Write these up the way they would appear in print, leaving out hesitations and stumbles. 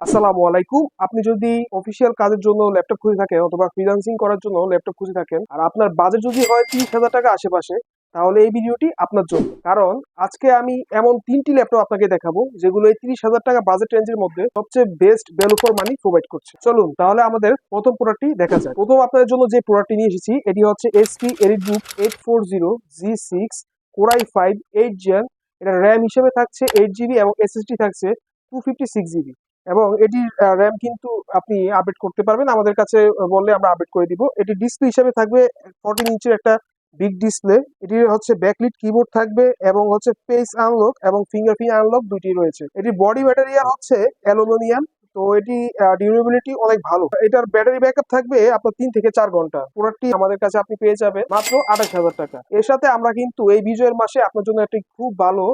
আসসালামু আলাইকুম। আপনি যদি অফিসিয়াল কাজের জন্য ল্যাপটপ খুঁজে থাকেন অথবা ফ্রিল্যান্সিং করার জন্য ল্যাপটপ খুঁজে থাকেন আর আপনার বাজেট যদি হয় 30,000 টাকা আশেপাশে, তাহলে এই ভিডিওটি আপনার জন্য। কারণ আজকে আমি এমন 3টি ল্যাপটপ আপনাকে দেখাবো যেগুলো এই 30,000 টাকা বাজেট রেঞ্জের মধ্যে সবচেয়ে best value for money provide করছে। চলুন তাহলে আমাদের প্রথম প্রোডাক্টটি দেখা যায়। প্রথম আপনাদের জন্য যে প্রোডাক্টটি নিয়ে এসেছি এটি হচ্ছে HP EliteBook 840G6 Core i5 8 Gen। এটা র্যাম হিসেবে থাকছে 8 GB এবং SSD থাকছে 256 GB। এবং এটির র্যাম কিন্তু আপনি আপডেট করতে পারবেন আমাদের কাছে বললে আমরা আপডেট করে দিব। এটি ডিসপ্লে হিসেবে থাকবে 14 ইঞ্চির একটা বিগ ডিসপ্লে। এটি হচ্ছে ব্যাকলিট কিবোর্ড থাকবে এবং হচ্ছে ফেস আনলক এবং ফিঙ্গারপ্রিন্ট আনলক দুইটি রয়েছে। এটি বডি ম্যাটেরিয়াল হচ্ছে অ্যালুমিনিয়াম। তো এটি ডিউরেবিলিটি অনেক ভালো। এটার ব্যাটারি ব্যাকআপ থাকবে আপনার 3 থেকে 4 ঘন্টা। প্রোডাক্টটি আমাদের কাছে আপনি পেয়ে যাবেন মাত্র 28,000 টাকা। এর সাথে আমরা কিন্তু এই বিজয়ের মাসে আপনার জন্য একটি খুব ভালো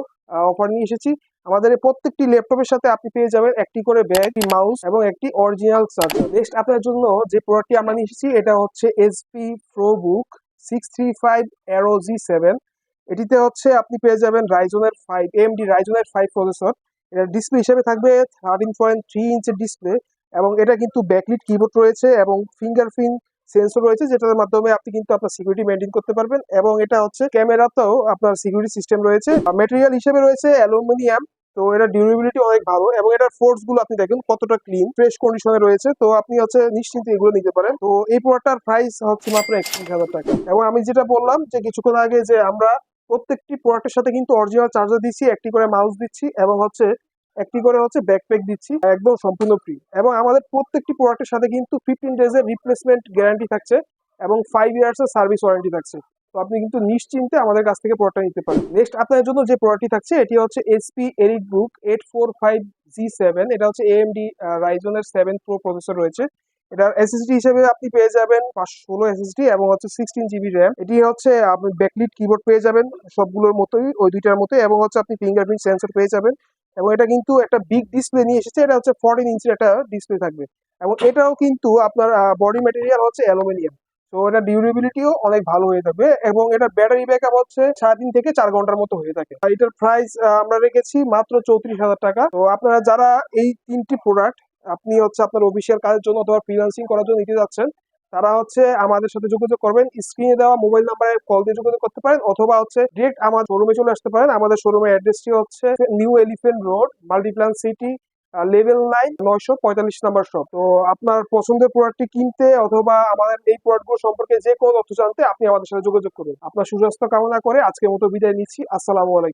অফার নিয়ে এসেছি। আমাদের এই প্রত্যেকটি ল্যাপটপের সাথে আপনি পেয়ে যাবেন একটি করে ব্যাগ, মাউস এবং একটি অরিজিনাল চার্জার। নেক্সট আপনার জন্য যে প্রোডাক্টটি আমরা নিয়ে এসেছি এটা হচ্ছে এইচপি প্রোবুক 635 Aero G7। এটিতে হচ্ছে আপনি পেয়ে যাবেন রাইজনের 5 AMD রাইজনের 5 প্রসেসর। এটার ডিসপ্লে হিসেবে থাকবে 13.3 ইঞ্চের ডিসপ্লে এবং এটা কিন্তু ব্যাকলিট কিবোর্ড রয়েছে এবং ফিঙ্গারপ্রিন্ট সেন্সর রয়েছে, যেটার মাধ্যমে আপনি কিন্তু আপনার সিকিউরিটি মেনটেন করতে পারবেন। এবং এটা হচ্ছে ক্যামেরাতেও আপনার সিকিউরিটি সিস্টেম রয়েছে। ম্যাটেরিয়াল হিসেবে রয়েছে অ্যালুমিনিয়াম। তো এটা ডিউরেবিলিটি অনেক ভালো এবং এটার ফোর্স গুলো আপনি দেখেন কতটা ক্লিন ফ্রেশ কন্ডিশনে রয়েছে। তো আপনি হচ্ছে নিশ্চিন্তে এগুলো নিতে পারেন। তো এই প্রোডাক্টটার প্রাইস হচ্ছে মাত্র 31,000 টাকা। এবং আমি যেটা বললাম যে কিছুক্ষণ আগে যে আমরা প্রত্যেকটি প্রোডাক্টের সাথে কিন্তু অরিজিনাল চার্জার দিচ্ছি, একটি করে মাউস দিচ্ছি এবং হচ্ছে একটি করে হচ্ছে ব্যাকপ্যাক দিচ্ছি একদম সম্পূর্ণ ফ্রি। এবং আমাদের প্রত্যেকটি প্রোডাক্টের সাথে কিন্তু 15 ডেজের রিপ্লেসমেন্ট গ্যারান্টি থাকছে এবং 5 ইয়ার্স এর সার্ভিস ওয়ারেন্টি থাকছে। তো আপনি কিন্তু নিশ্চিন্তে আমাদের কাছ থেকে প্রোডাক্টটা নিতে পারেন। নেক্সট আপনার জন্য যে প্রোডাক্টটি থাকছে এটি হচ্ছে HP EliteBook 845G7। এটা হচ্ছে AMD রাইজনের 7 প্রো প্রসেসর রয়েছে। এটার এসএসডি হিসেবে আপনি পেয়ে যাবেন 516 এসএসডি এবং হচ্ছে 16 GB র্যাম। এটি হচ্ছে আপনি ব্যাকলিট কিবোর্ড পেয়ে যাবেন সবগুলোর মতোই, ওই দুইটার মতোই, এবং হচ্ছে আপনি ফিঙ্গারপ্রিন্ট সেন্সর পেয়ে যাবেন। এবং এটা কিন্তু একটা বিগ ডিসপ্লে নিয়ে এসেছে। এটা হচ্ছে 14 ইঞ্চির একটা ডিসপ্লে থাকবে এবং এটাও কিন্তু আপনার বডি ম্যাটেরিয়াল হচ্ছে অ্যালুমিনিয়াম। তো এটা ডিউরেবিলিটিও অনেক ভালো হয়ে থাকবে এবং এটার ব্যাটারি ব্যাকআপ হচ্ছে 3.5 থেকে 4 ঘন্টার মতো হয়ে থাকে। আর এটার প্রাইস আমরা রেখেছি মাত্র 34,000 টাকা। তো আপনারা যারা এই 3টি প্রোডাক্ট আপনি হচ্ছে আপনার অফিসিয়াল কাজের জন্য অথবা ফ্রিল্যান্সিং করার জন্য নিতে যাচ্ছেন, তারা হচ্ছে আমাদের সাথে যোগাযোগ করবেন। স্ক্রিনে দেওয়া মোবাইল নাম্বারে কল দিয়ে যোগাযোগ করতে পারেন অথবা হচ্ছে ডিরেক্ট আমার শোরুমে চলে আসতে পারেন। আমাদের শোরুমের অ্যাড্রেসটি হচ্ছে new elephant road, Multiplan city, level 9, 945 number shop. তো আপনার পছন্দের প্রোডাক্টটি কিনতে অথবা আমাদের এই প্রোডাক্টগুলো সম্পর্কে যে কোনো তথ্য জানতে আপনি আমাদের সাথে যোগাযোগ করুন। আপনার সুস্বাস্থ্য কামনা করে আজকের মতো বিদায় নিচ্ছি। আসসালামু আলাইকুম।